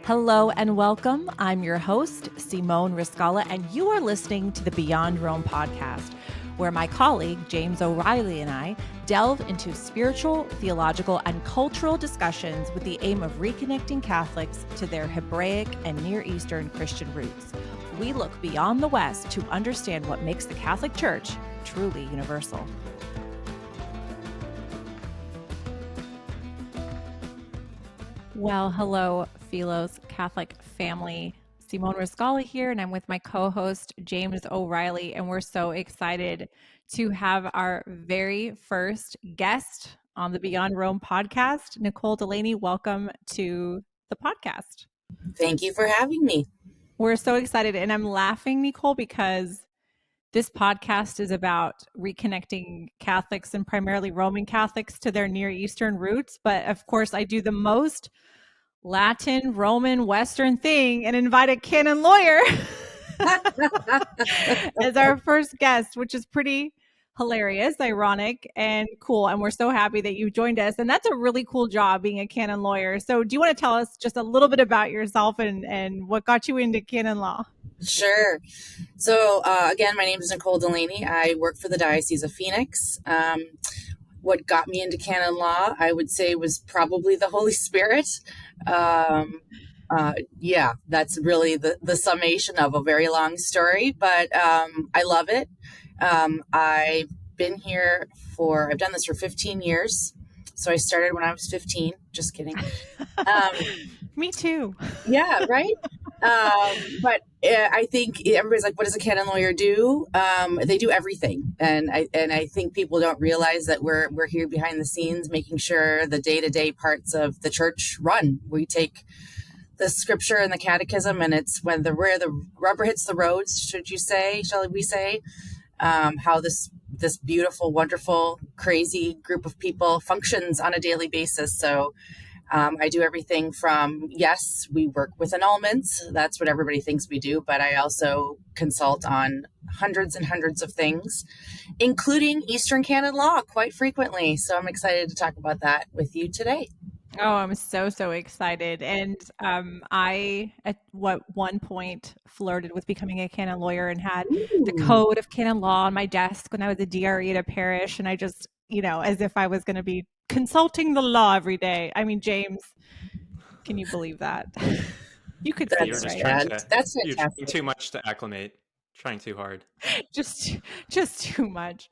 Hello and welcome. I'm your host, Simone Rizkallah, and you are listening to the Beyond Rome podcast, where my colleague, James O'Reilly, and I delve into spiritual, theological, and cultural discussions with the aim of reconnecting Catholics to their Hebraic and Near Eastern Christian roots. We look beyond the West to understand what makes the Catholic Church truly universal. Well, hello, Philos Catholic family. Simone Rizkallah here, and I'm with my co-host, James O'Reilly, and we're so excited to have our very first guest on the Beyond Rome podcast. Nicole Delaney, welcome to the podcast. Thank you for having me. We're so excited, and I'm laughing, Nicole, because this podcast is about reconnecting Catholics and primarily Roman Catholics to their Near Eastern roots. But of course, I do the most Latin, Roman, Western thing and invite a canon lawyer as our first guest, which is pretty hilarious, ironic, and cool. And we're so happy that you joined us. And that's a really cool job, being a canon lawyer. So do you want to tell us just a little bit about yourself and what got you into canon law? Sure. So again, my name is Nicole Delaney. I work for the Diocese of Phoenix. What got me into canon law, I would say, was probably the Holy Spirit. Yeah, that's really the summation of a very long story, but I love it. I've been here I've done this for 15 years. So I started when I was 15. Just kidding. Me too. Yeah, right. But I think everybody's like, what does a canon lawyer do? They do everything. And I think people don't realize that we're here behind the scenes, making sure the day-to-day parts of the church run. We take the scripture and the catechism, and it's where the rubber hits the road, shall we say, how this beautiful, wonderful, crazy group of people functions on a daily basis. So I do everything from, yes, we work with annulments. That's what everybody thinks we do. But I also consult on hundreds and hundreds of things, including Eastern canon law quite frequently. So I'm excited to talk about that with you today. Oh, I'm so excited. And I, at one point, flirted with becoming a canon lawyer and had the code of canon law on my desk when I was a DRE at a parish. And I just, as if I was going to be consulting the law every day. I mean, James, can you believe that? You could see it, right? That's fantastic. You're trying too much to acclimate. Trying too hard. Just too much.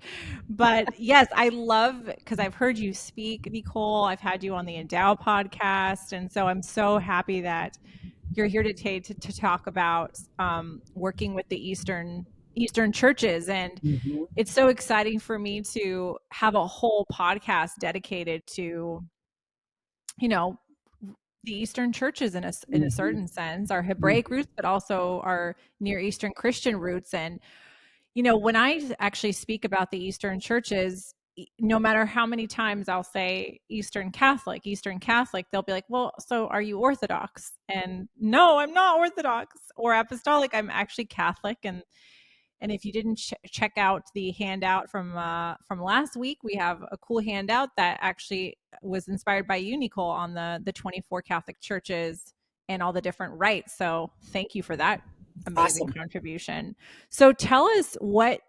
But yes, I love, because I've heard you speak, Nicole. I've had you on the Endow podcast. And so I'm so happy that you're here today to talk about working with the Eastern churches. And it's so exciting for me to have a whole podcast dedicated to, the Eastern churches in a certain sense, our Hebraic roots, but also our Near Eastern Christian roots. And, when I actually speak about the Eastern churches, no matter how many times I'll say Eastern Catholic, they'll be like, well, so are you Orthodox? And no, I'm not Orthodox or Apostolic. I'm actually Catholic. And if you didn't check out the handout from last week, we have a cool handout that actually was inspired by you, Nicole, on the 24 Catholic churches and all the different rites. So thank you for that amazing contribution. So tell us what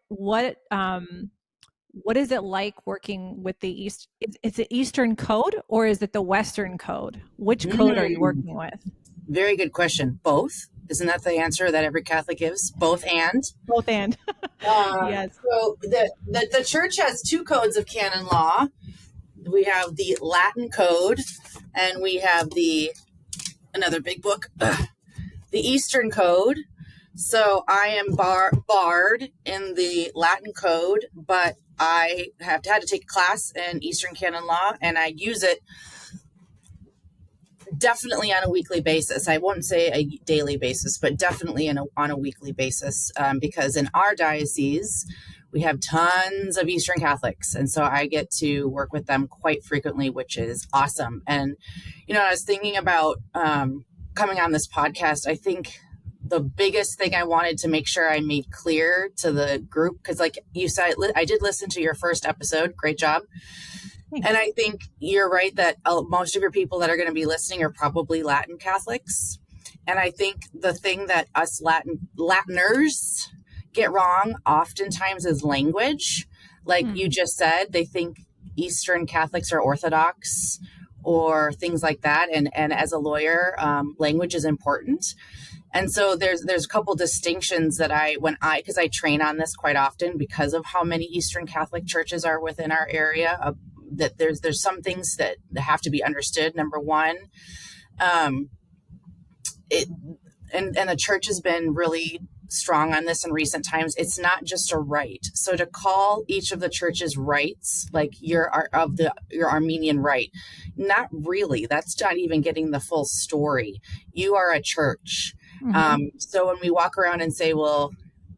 is it like working with the East? Is it Eastern Code or is it the Western Code? Which code are you working with? Very good question. Both. Isn't that the answer that every Catholic gives? Both and. Yes. So the church has two codes of canon law. We have the Latin code, and we have another big book, the Eastern code. So I am barred in the Latin code, but I had to take a class in Eastern canon law, and I use it definitely on a weekly basis. I won't say a daily basis, but definitely on a weekly basis, because in our diocese, we have tons of Eastern Catholics. And so I get to work with them quite frequently, which is awesome. And, I was thinking about coming on this podcast. I think the biggest thing I wanted to make sure I made clear to the group, because like you said, I did listen to your first episode. Great job. And I think you're right that most of your people that are going to be listening are probably Latin Catholics. And I think the thing that us Latiners get wrong oftentimes is language. Like you just said, they think Eastern Catholics are Orthodox or things like that. And as a lawyer, language is important. And so there's a couple distinctions that because I train on this quite often because of how many Eastern Catholic churches are within our area, that there's some things that have to be understood. Number one, and the church has been really strong on this in recent times. It's not just a rite. So to call each of the church's rites like your Armenian rite, not really. That's not even getting the full story. You are a church. So when we walk around and say, well,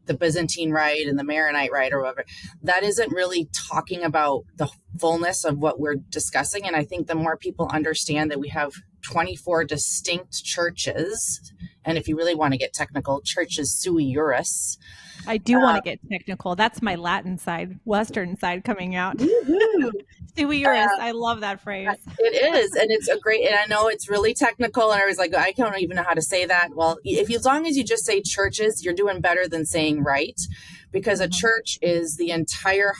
the Byzantine rite and the Maronite rite or whatever, that isn't really talking about the fullness of what we're discussing. And I think the more people understand that we have 24 distinct churches, and if you really want to get technical, churches sui juris. I do want to get technical. That's my Latin side, Western side coming out. Sui juris. I love that phrase. It is. And it's a great, and I know it's really technical. And I was like, I don't even know how to say that. Well, as long as you just say churches, you're doing better than saying rite, because a church is the entire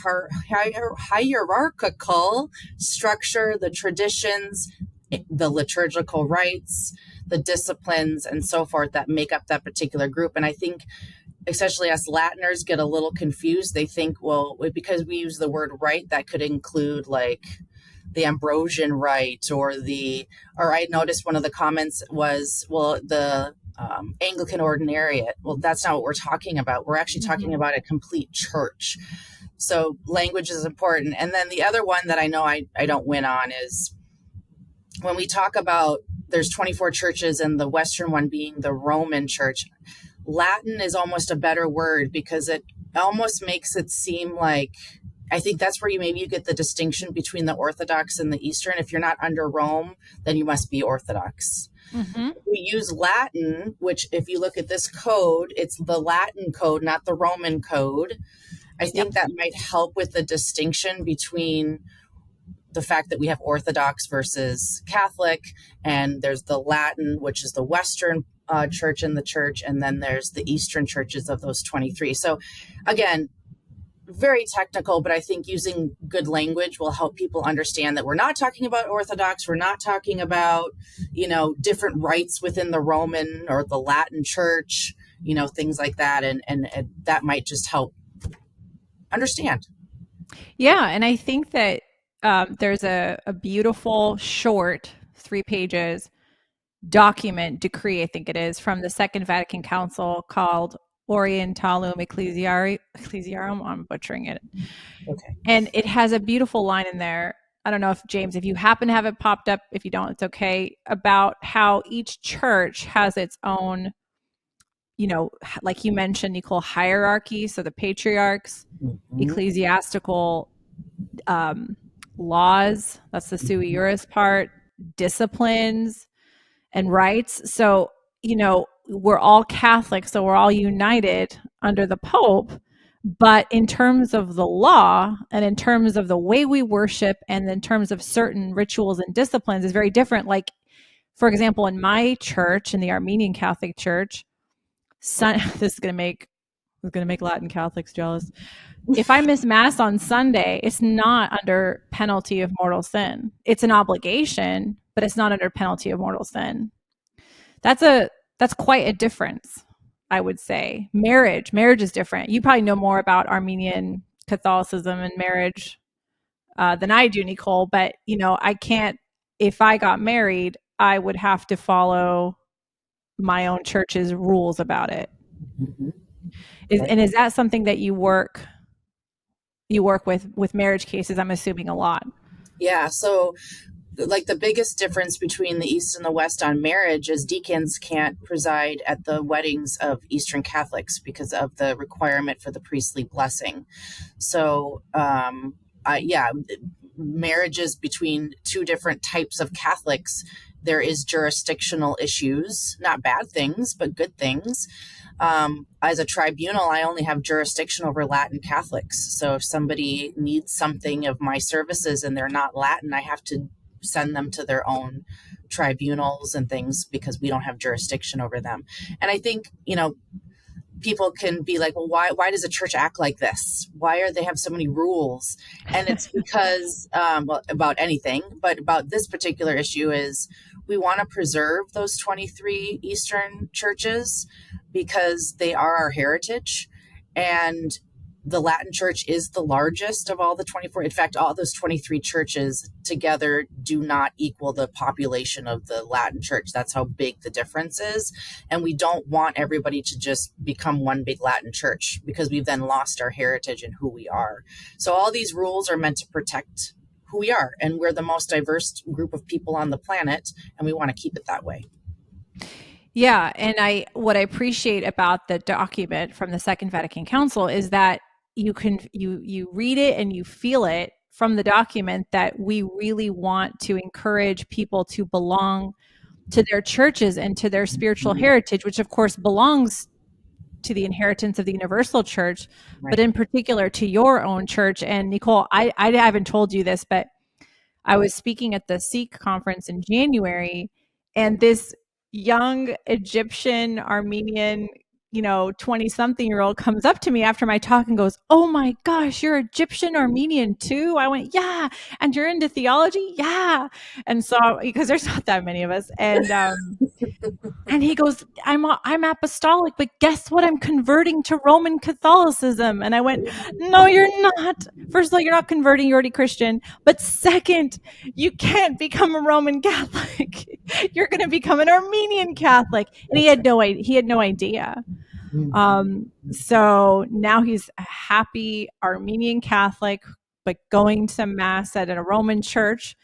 hierarchical structure, the traditions, the liturgical rites, the disciplines, and so forth that make up that particular group. And I think especially us Latiners get a little confused. They think, well, because we use the word rite, that could include like the Ambrosian rite or I noticed one of the comments was, well, the Anglican ordinariate. Well, that's not what we're talking about. We're actually talking about a complete church. So language is important. And then the other one that I know I don't win on is when we talk about there's 24 churches and the Western one being the Roman church. Latin is almost a better word because it almost makes it seem like, I think that's where you get the distinction between the Orthodox and the Eastern. If you're not under Rome, then you must be Orthodox. We use Latin, which if you look at this code, it's the Latin code, not the Roman code. I think that might help with the distinction between the fact that we have Orthodox versus Catholic, and there's the Latin, which is the Western church in the church, and then there's the Eastern churches of those 23. So again, very technical, but I think using good language will help people understand that we're not talking about Orthodox. We're not talking about, different rites within the Roman or the Latin church, things like that. And that might just help understand. Yeah. And I think that there's a beautiful short 3 pages decree, I think it is, from the Second Vatican Council called Orientalium Ecclesiarum. I'm butchering it. Okay. And it has a beautiful line in there. I don't know if James, if you happen to have it popped up, if you don't, it's okay, about how each church has its own, like you mentioned, Nicole, hierarchy. So the patriarchs, ecclesiastical laws, that's the sui juris part, disciplines, and rights. So, we're all Catholic, so we're all united under the Pope. But in terms of the law and in terms of the way we worship and in terms of certain rituals and disciplines is very different. Like, for example, in my church, in the Armenian Catholic Church, this is going to make Latin Catholics jealous. If I miss Mass on Sunday, it's not under penalty of mortal sin. It's an obligation, but it's not under penalty of mortal sin. That's quite a difference, I would say. Marriage is different. You probably know more about Armenian Catholicism and marriage than I do, Nicole, but I can't, if I got married, I would have to follow my own church's rules about it. And is that something that you work with marriage cases, I'm assuming, a lot? Yeah. So like the biggest difference between the East and the West on marriage is deacons can't preside at the weddings of Eastern Catholics because of the requirement for the priestly blessing. So, marriages between two different types of Catholics, there is jurisdictional issues, not bad things, but good things. As a tribunal, I only have jurisdiction over Latin Catholics. So if somebody needs something of my services and they're not Latin, I have to send them to their own tribunals and things because we don't have jurisdiction over them. And I think, people can be like, well, why does a church act like this? Why are they have so many rules? And it's because, about anything, but about this particular issue is we want to preserve those 23 Eastern churches because they are our heritage. And the Latin Church is the largest of all the 24. In fact, all those 23 churches together do not equal the population of the Latin Church. That's how big the difference is. And we don't want everybody to just become one big Latin Church because we've then lost our heritage and who we are. So all these rules are meant to protect who we are. And we're the most diverse group of people on the planet, and we want to keep it that way. Yeah. And what I appreciate about the document from the Second Vatican Council is that you read it and you feel it from the document that we really want to encourage people to belong to their churches and to their spiritual heritage, which of course belongs to the inheritance of the universal church, Right. but in particular to your own church. And Nicole, I haven't told you this, but I was speaking at the Sikh conference in January, and this young Egyptian Armenian 20-something-year-old comes up to me after my talk and goes, "Oh my gosh, you're Egyptian Armenian too?" I went, "Yeah." "And you're into theology?" "Yeah." And so, because there's not that many of us, and he goes, I'm apostolic, but guess what? I'm converting to Roman Catholicism." And I went, "No, you're not. First of all, you're not converting, you're already Christian. But second, you can't become a Roman Catholic. You're going to become an Armenian Catholic." And he had no idea. So now he's a happy Armenian Catholic, but going to mass at a Roman church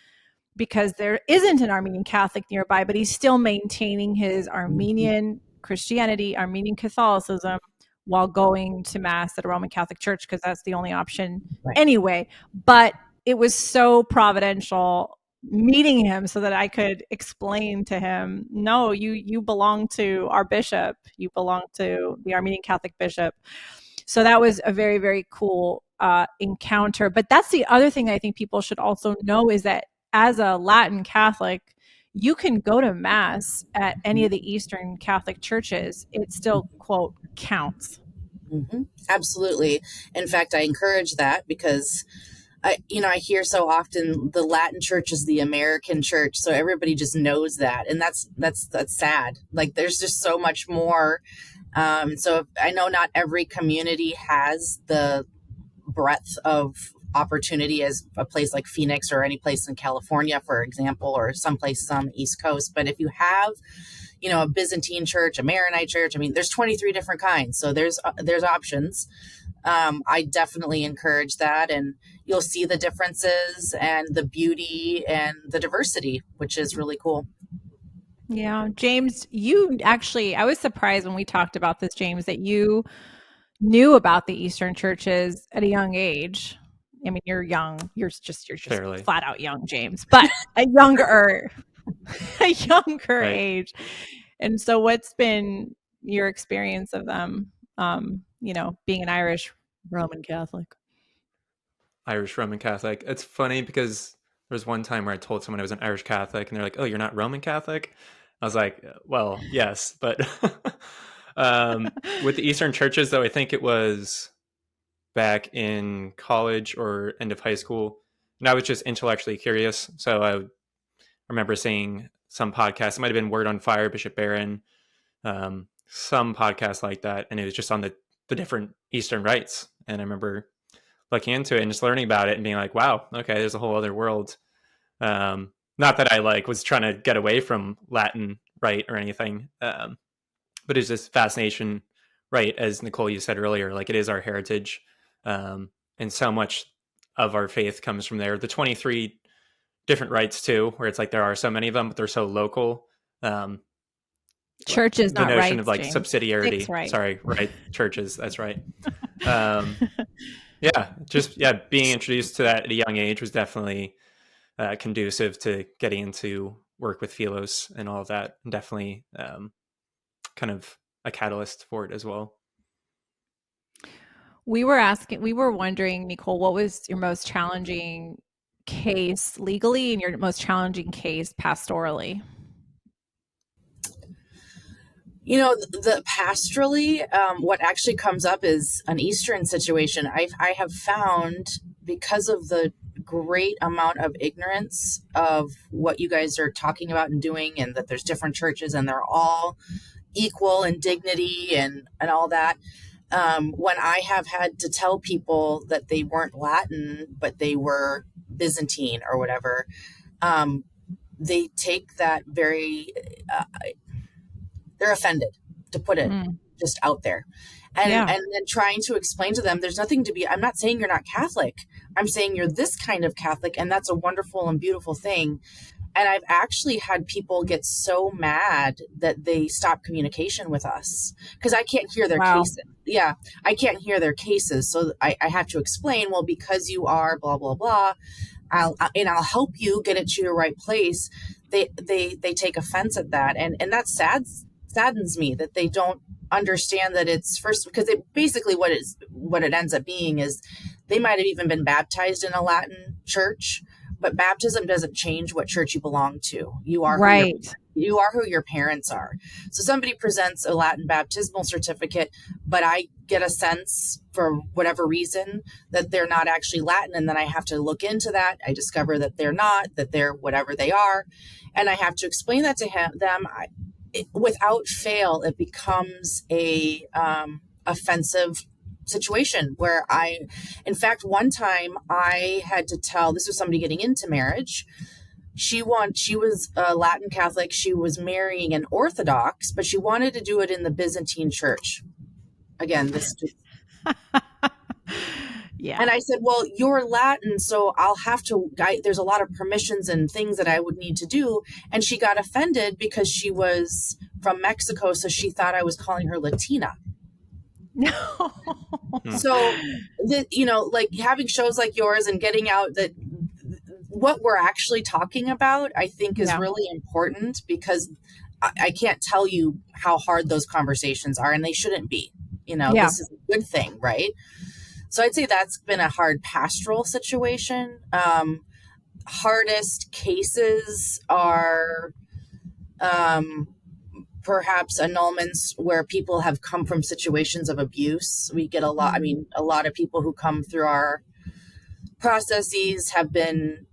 because there isn't an Armenian Catholic nearby, but he's still maintaining his Armenian Christianity, Armenian Catholicism, while going to mass at a Roman Catholic church because that's the only option anyway. But it was so providential meeting him so that I could explain to him, no, you belong to our bishop. You belong to the Armenian Catholic bishop. So that was a very, very cool encounter. But that's the other thing I think people should also know is that as a Latin Catholic, you can go to mass at any of the Eastern Catholic churches. It still, quote, counts. Mm-hmm. Absolutely. In fact, I encourage that because I hear so often the Latin church is the American church. So everybody just knows that. And that's sad. Like there's just so much more. So I know not every community has the breadth of opportunity as a place like Phoenix or any place in California, for example, or some places on the East Coast. But if you have, a Byzantine church, a Maronite church, there's 23 different kinds. So there's options. I definitely encourage that. And you'll see the differences and the beauty and the diversity, which is really cool. Yeah. James, I was surprised when we talked about this, James, that you knew about the Eastern churches at a young age. You're young. You're just Fairly. flat out young, James, but a younger Right. age. And so what's been your experience of them, being an Irish Roman Catholic? Irish Roman Catholic. It's funny because there was one time where I told someone I was an Irish Catholic and they're like, "Oh, you're not Roman Catholic?" I was like, "Well, yes, but with the Eastern churches, though, I think it was back in college or end of high school, and I was just intellectually curious. So I remember seeing some podcasts. It might have been Word on Fire, Bishop Barron, some podcasts like that, and it was just on the different Eastern rites. And I remember looking into it and just learning about it and being like, "Wow, okay, there's a whole other world." Not that I was trying to get away from Latin rite or anything, but it's just fascination, right? As Nicole, you said earlier, it is our heritage, and so much of our faith comes from there. The 23 different rites too, where it's there are so many of them, but they're so local. Churches, the not notion rites, of James. subsidiarity. Right. Sorry, right? Churches. That's right. Being introduced to that at a young age was definitely conducive to getting into work with Philos and all of that, and definitely kind of a catalyst for it as well. We were wondering, Nicole, what was your most challenging case legally and your most challenging case pastorally? You know, the pastorally, what actually comes up is an Eastern situation. I have found, because of the great amount of ignorance of what you guys are talking about and doing, and that there's different churches and they're all equal in dignity and all that. When I have had to tell people that they weren't Latin, but they were Byzantine or whatever, they take that very, they're offended, to put it just out there. And Yeah. and then trying to explain to them, there's nothing to be, I'm not saying you're not Catholic. I'm saying you're this kind of Catholic, and that's a wonderful and beautiful thing. And I've actually had people get so mad that they stop communication with us because I can't hear their Wow. cases. Yeah, I can't hear their cases. So I have to explain, well, because you are blah, blah, blah, I'll help you get it to your right place. They take offense at that. And that saddens me that they don't understand that it's first, because it basically what it ends up being is they might have even been baptized in a Latin church, but baptism doesn't change what church you belong to. You are Right. you are who your parents are. So somebody presents a Latin baptismal certificate, but I get a sense for whatever reason that they're not actually Latin. And then I have to look into that. I discover that they're not, that they're whatever they are. And I have to explain that to them. Without fail, it becomes a offensive situation where in fact, one time I had to tell, this was somebody getting into marriage. She was a Latin Catholic. She was marrying an Orthodox, but she wanted to do it in the Byzantine church. Again, this just, Yeah. and I said, well, you're Latin, so I'll have to, there's a lot of permissions and things that I would need to do. And she got offended because she was from Mexico, so she thought I was calling her Latina. No. So, like having shows like yours and getting out that what we're actually talking about, I think is really important, because I can't tell you how hard those conversations are, and they shouldn't be. This is a good thing, right? So I'd say that's been a hard pastoral situation. Hardest cases are perhaps annulments where people have come from situations of abuse. We get a lot of people who come through our processes have been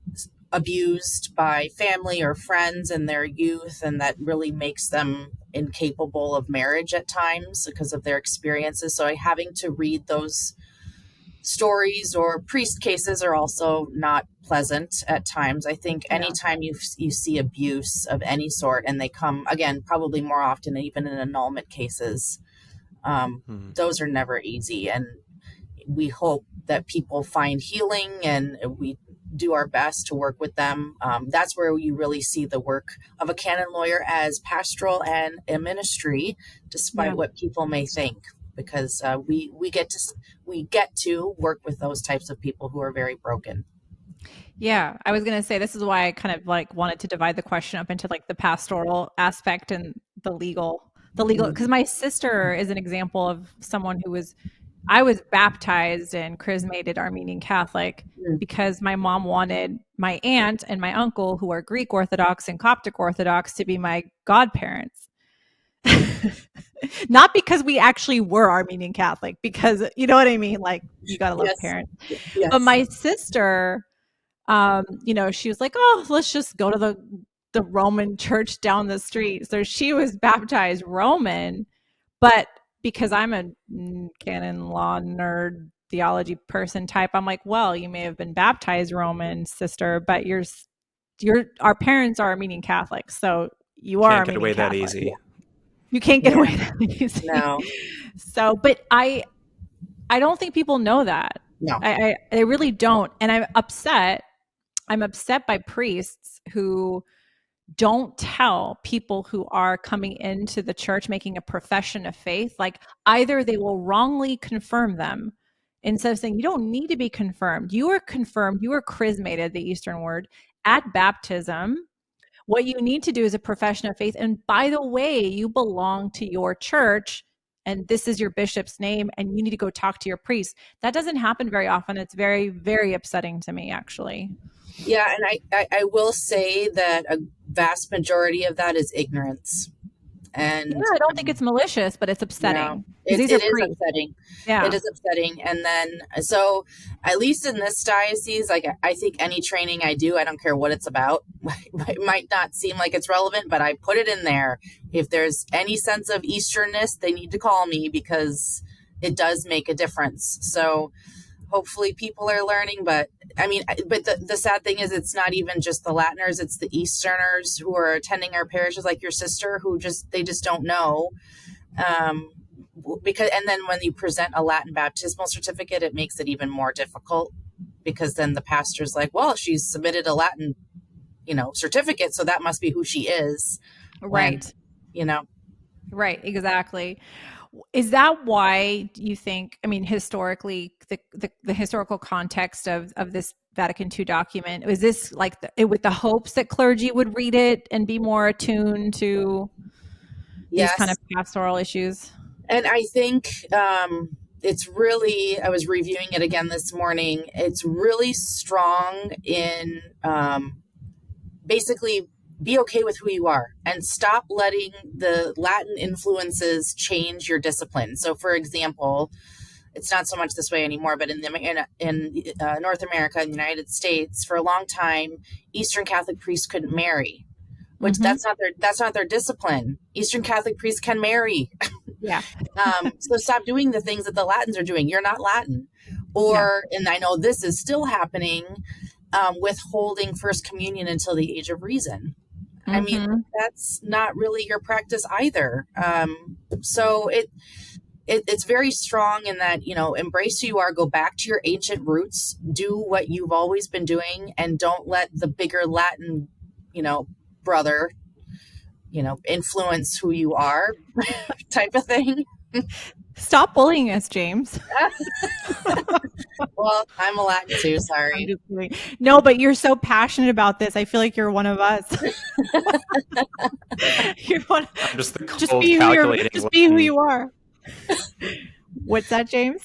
abused by family or friends in their youth, and that really makes them incapable of marriage at times because of their experiences. So having to read those stories, or priest cases are also not pleasant at times. I think anytime you see abuse of any sort, and they come, again, probably more often even in annulment cases, those are never easy. And we hope that people find healing, and we do our best to work with them. That's where you really see the work of a canon lawyer as pastoral and a ministry, despite what people may think, because we get to work with those types of people who are very broken. Yeah, I was going to say, this is why I kind of wanted to divide the question up into the pastoral aspect and the legal, because my sister is an example of someone I was baptized and chrismated Armenian Catholic because my mom wanted my aunt and my uncle, who are Greek Orthodox and Coptic Orthodox, to be my godparents. Not because we actually were Armenian Catholic, because you know what I mean? You got to love parents. Yes. But my sister, she was like, oh, let's just go to the Roman church down the street. So she was baptized Roman, but because I'm a canon law nerd, theology person type, I'm like, well, you may have been baptized Roman, sister, but our parents are Armenian Catholics, so you are Can't get away that easy. You can't get away that easy. No. So, but I don't think people know that. No. I really don't, and I'm upset. I'm upset by priests who don't tell people who are coming into the church making a profession of faith. Either they will wrongly confirm them instead of saying, you don't need to be confirmed. You are confirmed, you are chrismated, the Eastern word, at baptism. What you need to do is a profession of faith. And by the way, you belong to your church, and this is your bishop's name, and you need to go talk to your priest. That doesn't happen very often. It's very, very upsetting to me, actually. Yeah, and I will say that a vast majority of that is ignorance. And yeah, I don't think it's malicious, but it's upsetting. It is upsetting. Yeah, it is upsetting. And then, so at least in this diocese, like I think any training I do, I don't care what it's about. It might not seem like it's relevant, but I put it in there. If there's any sense of Easternness, they need to call me, because it does make a difference. So hopefully people are learning, but the sad thing is, it's not even just the Latiners, it's the Easterners who are attending our parishes, like your sister, who they just don't know. Because, and then when you present a Latin baptismal certificate, it makes it even more difficult, because then the pastor's like, well, she's submitted a Latin, certificate, so that must be who she is. Right. When, Right, exactly. Is that why you think, historically, the historical context of this Vatican II document, was this like with the hopes that clergy would read it and be more attuned to these kind of pastoral issues? And I think it's really, I was reviewing it again this morning, it's really strong in basically be okay with who you are and stop letting the Latin influences change your discipline. So, for example, it's not so much this way anymore, but in North America, in the United States, for a long time, Eastern Catholic priests couldn't marry, which that's not their discipline. Eastern Catholic priests can marry. Yeah. So stop doing the things that the Latins are doing. You're not Latin. And I know this is still happening, withholding First Communion until the age of reason. That's not really your practice either. So it's very strong in that, embrace who you are, go back to your ancient roots, do what you've always been doing, and don't let the bigger Latin, brother, influence who you are type of thing. Stop bullying us, James. Well, I'm a Latin too, sorry. No, but you're so passionate about this. I feel like you're one of us. I'm just the cold calculating. Just be who you are. What's that, James?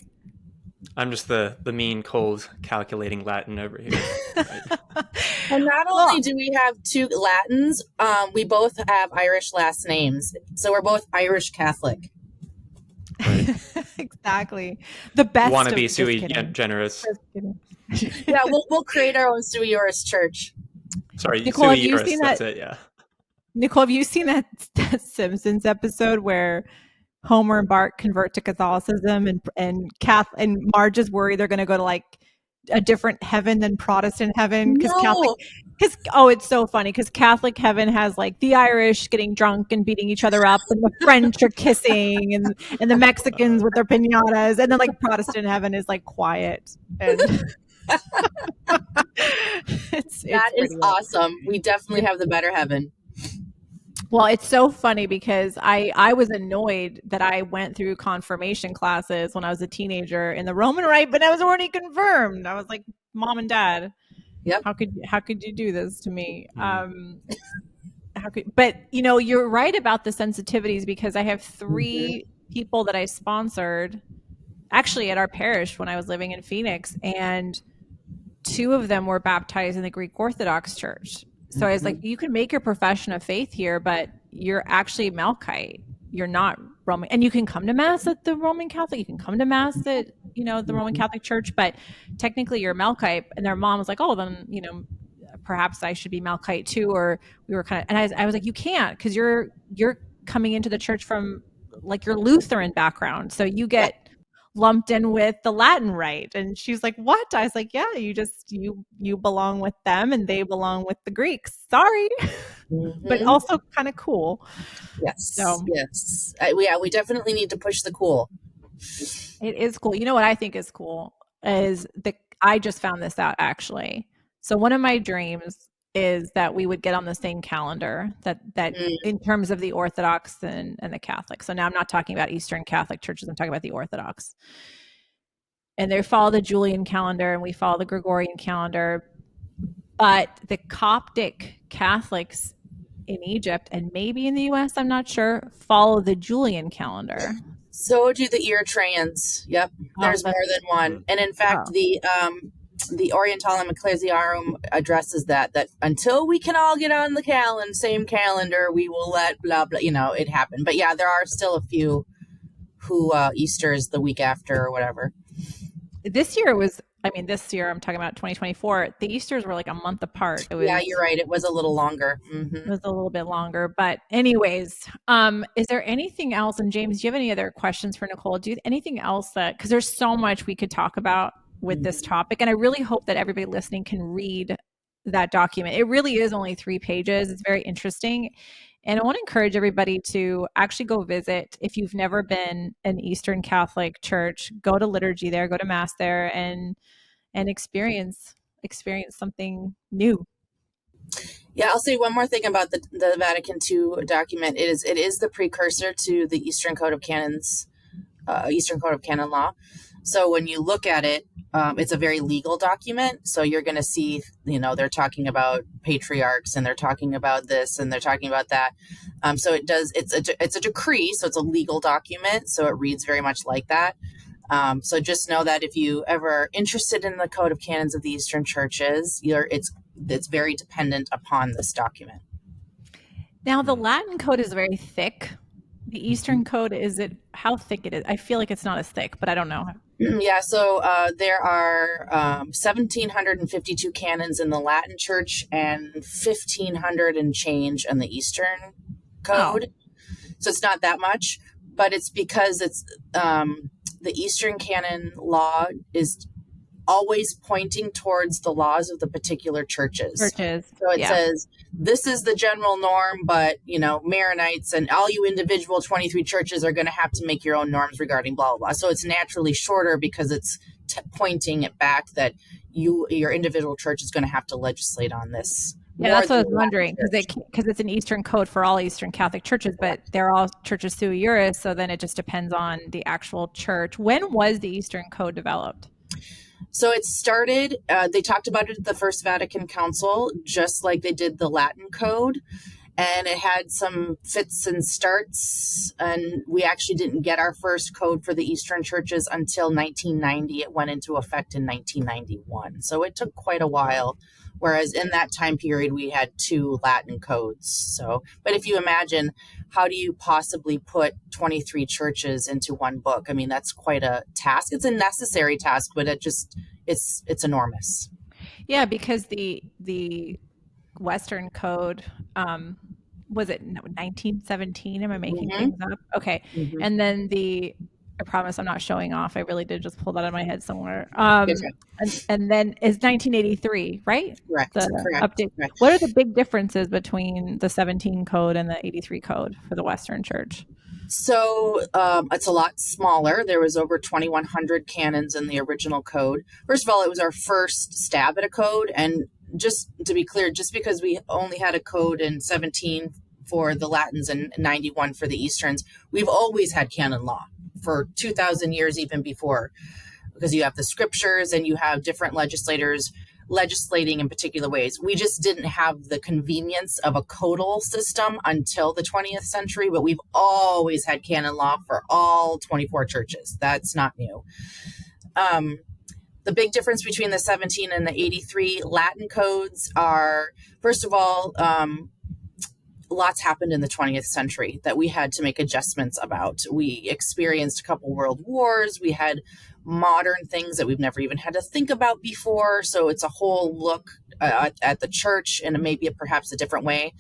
I'm just the mean, cold, calculating Latin over here. Right. And not only do we have two Latins, we both have Irish last names. So we're both Irish Catholic. Right. Exactly. The best. Want to be sui generis. Yeah, we'll create our own sui juris church. Sorry, Nicole, sui juris, that's it, yeah. Nicole, have you seen that Simpsons episode where Homer and Bart convert to Catholicism, and Marge is worried they're going to go to like a different heaven than Protestant heaven? It's so funny, because Catholic heaven has like the Irish getting drunk and beating each other up, and the French are kissing, and the Mexicans with their piñatas, and then like Protestant heaven is like quiet. And that is awesome. We definitely have the better heaven. Well, it's so funny because I was annoyed that I went through confirmation classes when I was a teenager in the Roman Rite, but I was already confirmed. I was like, Mom and Dad, yep, how could you do this to me? But you're right about the sensitivities, because I have 3 people that I sponsored actually at our parish when I was living in Phoenix, and 2 of them were baptized in the Greek Orthodox Church. So I was like, you can make your profession of faith here, but you're actually Melkite. You're not Roman. And you can come to Mass at the Roman Catholic. You can come to Mass at, the Roman Catholic Church, but technically you're Melkite. And their mom was like, oh, then, perhaps I should be Melkite too. Or we were kind of, and I was like, you can't, because you're coming into the church from like your Lutheran background. So you get lumped in with the Latin Rite. And she's like, what? I was like, yeah, you belong with them and they belong with the Greeks. Sorry. But also kind of cool. Yes. So, yes. We definitely need to push the cool. It is cool. You know what I think is cool is I just found this out actually. So one of my dreams is that we would get on the same calendar that in terms of the Orthodox and the Catholic. So now I'm not talking about Eastern Catholic churches. I'm talking about the Orthodox. And they follow the Julian calendar and we follow the Gregorian calendar. But the Coptic Catholics in Egypt and maybe in the US, I'm not sure, follow the Julian calendar. So do the ear trans. Yep, Oh, there's more than one. And in fact, oh. the Orientalium Ecclesiarum addresses that until we can all get on the same calendar, we will let blah blah, it happen. But yeah, there are still a few who Easter is the week after or whatever. This year I'm talking about 2024. The Easters were like a month apart. Yeah, you're right. It was a little longer. It was a little bit longer, but anyways, is there anything else? And James, do you have any other questions for Nicole? Do you anything else because there's so much we could talk about with this topic, and I really hope that everybody listening can read that document. It really is only 3 pages. It's very interesting, and I want to encourage everybody to actually go visit. If you've never been an Eastern Catholic church, go to liturgy there, go to mass there, and experience something new. Yeah, I'll say one more thing about the Vatican II document. It is the precursor to the Eastern Code of Canons, Eastern Code of Canon Law. So when you look at it, it's a very legal document. So you're going to see, they're talking about patriarchs, and they're talking about this, and they're talking about that. So it's a decree, so it's a legal document. So it reads very much like that. So just know that if you ever interested in the Code of Canons of the Eastern Churches, it's very dependent upon this document. Now, the Latin code is very thick. The Eastern code, how thick it is? I feel like it's not as thick, but I don't know. Yeah, so there are 1,752 canons in the Latin Church and 1,500 and change in the Eastern Code. Oh. So it's not that much, but it's because it's the Eastern Canon Law is always pointing towards the laws of the particular churches. So it says, this is the general norm, but, Maronites and all you individual 23 churches are going to have to make your own norms regarding blah, blah, blah. So it's naturally shorter because it's pointing it back that your individual church is going to have to legislate on this. Yeah, that's what I was wondering, because it's an Eastern code for all Eastern Catholic churches, but they're all churches sui juris, so then it just depends on the actual church. When was the Eastern Code developed? So it started, they talked about it at the First Vatican Council, just like they did the Latin Code, and it had some fits and starts, and we actually didn't get our first code for the Eastern churches until 1990. It went into effect in 1991, so it took quite a while, whereas in that time period, we had 2 Latin codes. So, but if you imagine, how do you possibly put 23 churches into one book? I mean, that's quite a task. It's a necessary task, but it's enormous. Yeah, because the Western Code, was it 1917? Am I making things up? Okay. And then I promise I'm not showing off. I really did just pull that out of my head somewhere. And then is 1983, right? Correct. Correct. Update. Correct. What are the big differences between the 17 code and the 83 code for the Western Church? So it's a lot smaller. There was over 2,100 canons in the original code. First of all, it was our first stab at a code. And just to be clear, just because we only had a code in 17 for the Latins and 91 for the Easterns, we've always had canon law for 2,000 years, even before, because you have the scriptures and you have different legislators legislating in particular ways. We just didn't have the convenience of a codal system until the 20th century, but we've always had canon law for all 24 churches. That's not new. The big difference between the 17 and the 83 Latin codes are, first of all, lots happened in the 20th century that we had to make adjustments about. We experienced a couple world wars. We had modern things that we've never even had to think about before. So it's a whole look at the church in maybe perhaps a different way.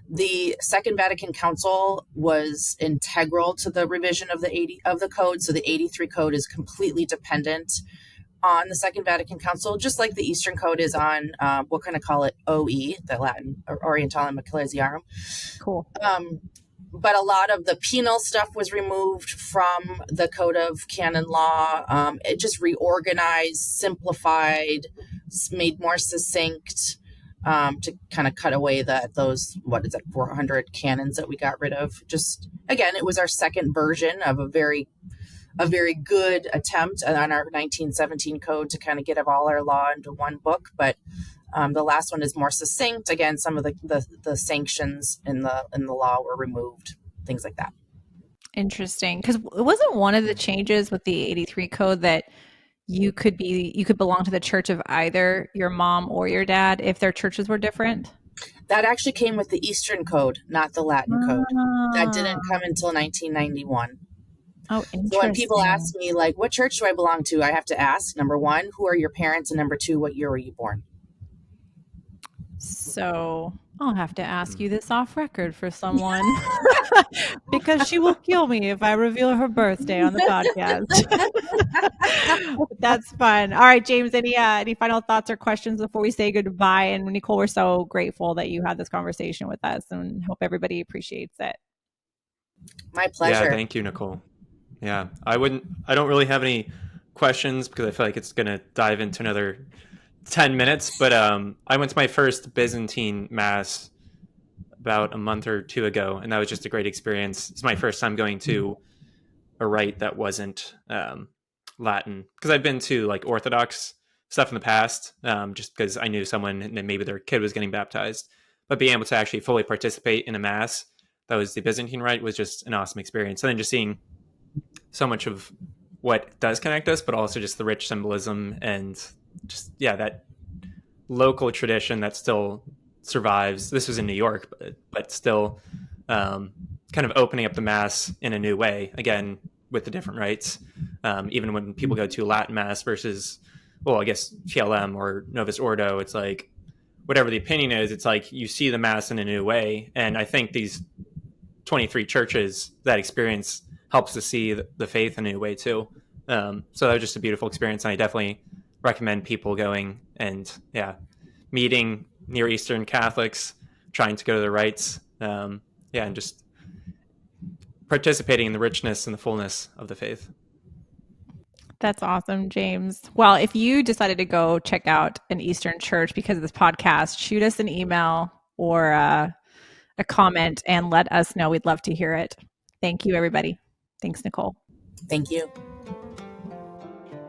The Second Vatican Council was integral to the revision of the code. So the 83 code is completely dependent on the Second Vatican Council, just like the Eastern Code is on, we'll kind of call it OE, the Latin, Orientalium Ecclesiarum. Cool. But a lot of the penal stuff was removed from the Code of Canon Law. It just reorganized, simplified, made more succinct, to kind of cut away those 400 canons that we got rid of. Just, again, it was our second version of a very good attempt on our 1917 code to kind of get all our law into one book. But the last one is more succinct. Again, some of the sanctions in the law were removed, things like that. Interesting. Because it wasn't one of the changes with the 83 code that you could belong to the church of either your mom or your dad if their churches were different? That actually came with the Eastern Code, not the Latin Code. That didn't come Ah. until 1991. Oh, So when people interesting. ask me, like, what church do I belong to? I have to ask, number one, who are your parents? And number two, what year were you born? So I'll have to ask you this off record for someone because she will kill me if I reveal her birthday on the podcast. That's fun. All right, James, any final thoughts or questions before we say goodbye? And Nicole, we're so grateful that you had this conversation with us and hope everybody appreciates it. My pleasure. Yeah, thank you, Nicole. Yeah, I don't really have any questions because I feel like it's going to dive into another 10 minutes, but I went to my first Byzantine Mass about a month or two ago, and that was just a great experience. It's my first time going to a rite that wasn't Latin, because I've been to like Orthodox stuff in the past, just because I knew someone and then maybe their kid was getting baptized. But being able to actually fully participate in a Mass that was the Byzantine rite was just an awesome experience. And then just seeing so much of what does connect us, but also just the rich symbolism and just, yeah, that local tradition that still survives. This was in New York, but still kind of opening up the Mass in a new way, again, with the different rites. Even when people go to Latin Mass versus, well, I guess TLM or Novus Ordo, it's like, whatever the opinion is, it's like you see the Mass in a new way. And I think these 23 churches, that experience helps to see the faith in a new way too. So that was just a beautiful experience. And I definitely recommend people going and, yeah, meeting Near Eastern Catholics, trying to go to the rites. And just participating in the richness and the fullness of the faith. That's awesome, James. Well, if you decided to go check out an Eastern church because of this podcast, shoot us an email or a comment and let us know. We'd love to hear it. Thank you, everybody. Thanks, Nicole. Thank you.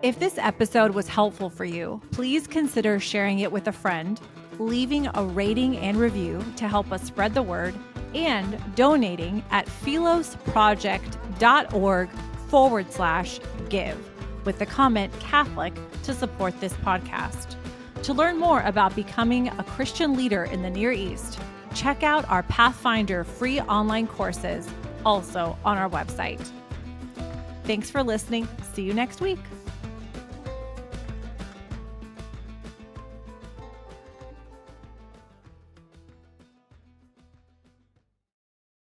If this episode was helpful for you, please consider sharing it with a friend, leaving a rating and review to help us spread the word, and donating at philosproject.org/give with the comment Catholic to support this podcast. To learn more about becoming a Christian leader in the Near East, check out our Pathfinder free online courses, also on our website. Thanks for listening. See you next week.